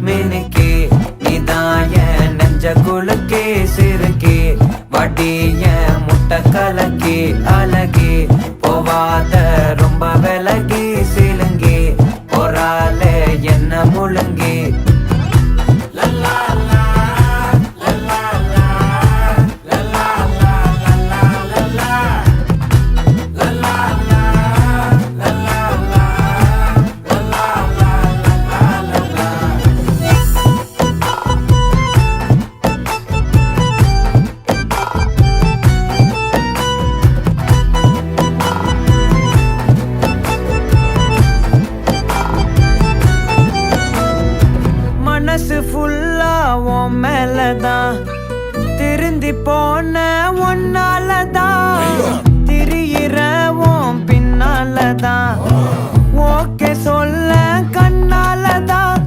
மினுக்கே நீதாய நெஞ்ச குலுக்கே சிறுக்கே வடிய முட்டை கலக்கே அழகே போவாத ரொம்ப விலகி சிலுங்கே பொறால என்ன முழுங்கே மனசு ஃபுல்லா உன் மேலதான் திருந்தி போன ஒன்னாலதான் திரியிற உன் பின்னாலதான் ஓகே சொல்ல கண்ணாலதான்